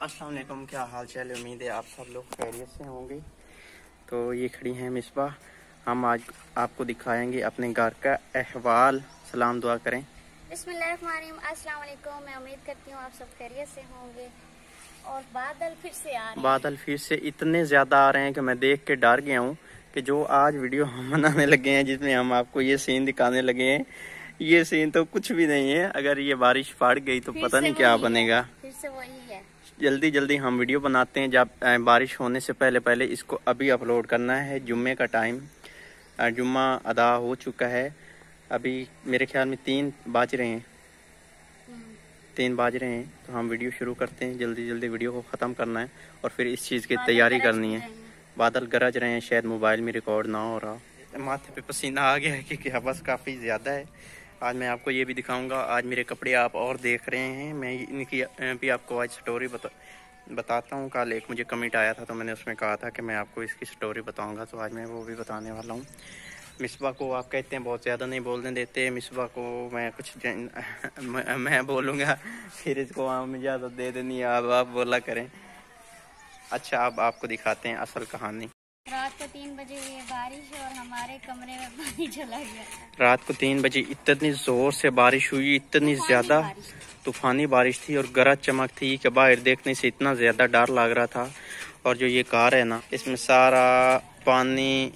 अस्सलाम वालेकुम, क्या हाल चाल है। उम्मीद है आप सब लोग खैरियत से होंगे। तो ये खड़ी हैं मिसबा। हम आज आपको दिखाएंगे अपने घर का अहवाल। सलाम दुआ करें। बिस्मिल्लाहिर्रहमानिर्रहीम। अस्सलाम वालेकुम। मैं उम्मीद करती हूँ आप सब खैरियत से होंगे। और बादल फिर से आ रहे हैं। बादल फिर से इतने ज़्यादा आ रहे हैं कि मैं देख के डर गया हूँ कि जो आज वीडियो हम बनाने लगे हैं, जिसमें हम आपको ये सीन दिखाने लगे हैं, ये सीन तो कुछ भी नहीं है। अगर ये बारिश पड़ गई तो पता नहीं क्या बनेगा। फिर से वही है। जल्दी जल्दी हम वीडियो बनाते हैं। जब बारिश होने से पहले पहले इसको अभी अपलोड करना है। जुम्मे का टाइम, जुम्मा अदा हो चुका है। अभी मेरे ख्याल में 3 बज रहे हैं। 3 बज रहे हैं तो हम वीडियो शुरू करते हैं। जल्दी जल्दी वीडियो को ख़त्म करना है और फिर इस चीज़ की तैयारी करनी है। बादल गरज रहे हैं, शायद मोबाइल में रिकॉर्ड ना हो रहा। माथे पे पसीना आ गया है क्योंकि हवस काफ़ी ज़्यादा है। आज मैं आपको ये भी दिखाऊंगा। आज मेरे कपड़े आप और देख रहे हैं। मैं इनकी भी आपको आज स्टोरी बताता हूँ। कल एक मुझे कमेंट आया था तो मैंने उसमें कहा था कि मैं आपको इसकी स्टोरी बताऊँगा, तो आज मैं वो भी बताने वाला हूँ। मिसबा को आप कहते हैं बहुत ज़्यादा नहीं बोलने देते। मिसबा को मैं कुछ मैं बोलूँगा फिर इसको हम इजाज़त दे देनी है, अब आप बोला करें। अच्छा, अब आपको दिखाते हैं असल कहानी। रात को 3 बजे हुई है बारिश और हमारे कमरे में पानी चला गया। रात को 3 बजे इतनी जोर से बारिश हुई, इतनी ज्यादा तूफानी बारिश थी और गरज चमक थी कि बाहर देखने से इतना ज्यादा डर लग रहा था। और जो ये कार है ना, इसमें सारा पानी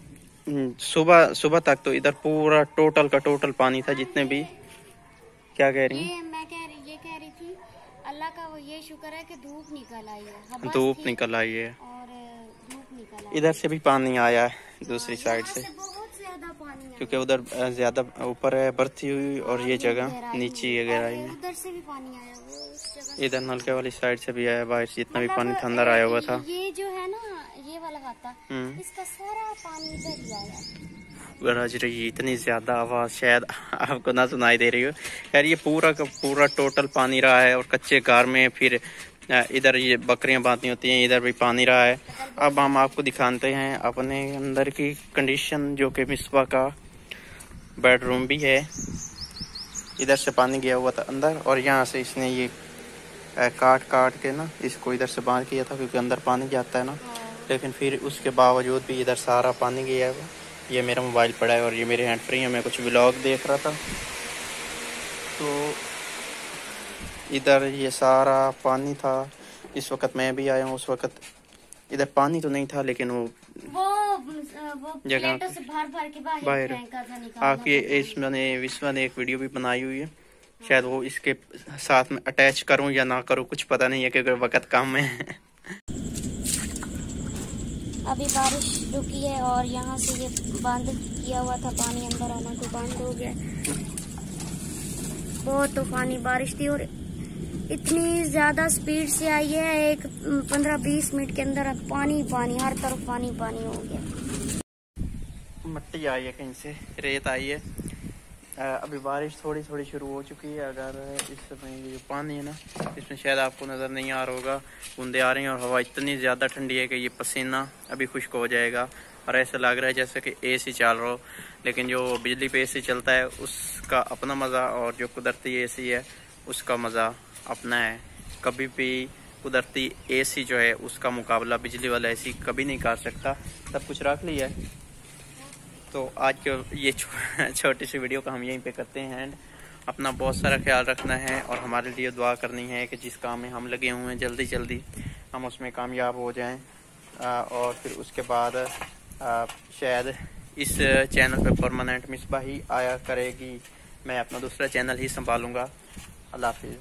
सुबह तक तो इधर पूरा टोटल का टोटल पानी था। जितने भी क्या कह रही हैं? ये कह रही थी अल्लाह का वो ये शुक्र है कि धूप निकल आई है। धूप निकल आई है और धूप निकल आई। इधर से भी पानी आया है दूसरी साइड से, बहुत ज्यादा पानी क्योंकि उधर ज्यादा ऊपर है बरती हुई और ये जगह नीचे गहराई में। उधर से भी पानी आया, वो उस जगह इधर नलके वाली साइड से भी आया। बाहर जितना भी पानी था अंदर आया हुआ था। ये जो है ना, ये वाला खाता, इसका सारा पानी इधर ही आया। गरज रही है इतनी ज्यादा आवाज शायद आपको ना सुनाई दे रही हो। यार ये पूरा का पूरा टोटल पानी रहा है। और कच्चे घर में फिर इधर ये बकरियां बांधनी होती हैं, इधर भी पानी रहा है। अब हम आपको दिखाते हैं अपने अंदर की कंडीशन, जो कि मिसबा का बेडरूम भी है। इधर से पानी गया हुआ था अंदर और यहाँ से इसने ये काट के ना इसको इधर से बाहर किया था, क्योंकि अंदर पानी जाता है ना। लेकिन फिर उसके बावजूद भी इधर सारा पानी गया हुआ। ये मेरा मोबाइल पड़ा है और ये मेरे हैंड फ्री है। मैं कुछ व्लॉग देख रहा था तो इधर ये सारा पानी था। इस वक्त मैं भी आया हूँ, उस वक्त इधर पानी तो नहीं था, लेकिन वो जगह से भर के बाहर आप ये विश्वा ने एक वीडियो भी बनाई हुई है। शायद वो इसके साथ में अटैच करूं या ना करूं, कुछ पता नहीं है क्योंकि वक्त कम है। अभी बारिश रुकी है और यहाँ से ये बंद किया हुआ था, पानी अंदर आना तो बंद हो गया। बहुत तूफानी बारिश थी और इतनी ज्यादा स्पीड से आई है। एक 15-20 मिनट के अंदर पानी पानी, हर तरफ पानी पानी हो गया। मिट्टी आई है, कहीं से रेत आई है। अभी बारिश थोड़ी थोड़ी शुरू हो चुकी है। अगर इस समय ये जो पानी है ना, इसमें शायद आपको नज़र नहीं आ रहा होगा, बूंदे आ रही हैं और हवा इतनी ज़्यादा ठंडी है कि ये पसीना अभी खुश्क हो जाएगा। और ऐसा लग रहा है जैसे कि एसी चल रहा हो, लेकिन जो बिजली पे एसी चलता है उसका अपना मज़ा और जो कुदरती एसी है उसका मज़ा अपना है। कभी भी कुदरती एसी जो है उसका मुकाबला बिजली वाला एसी कभी नहीं कर सकता। सब कुछ रख लिया है। तो आज के ये छोटी सी वीडियो का हम यहीं पे करते हैं एंड अपना बहुत सारा ख्याल रखना है और हमारे लिए दुआ करनी है कि जिस काम में हम लगे हुए हैं जल्दी जल्दी हम उसमें कामयाब हो जाएं। और फिर उसके बाद शायद इस चैनल पे परमानेंट मिसबा ही आया करेगी। मैं अपना दूसरा चैनल ही संभालूंगा। अल्लाह हाफिज़।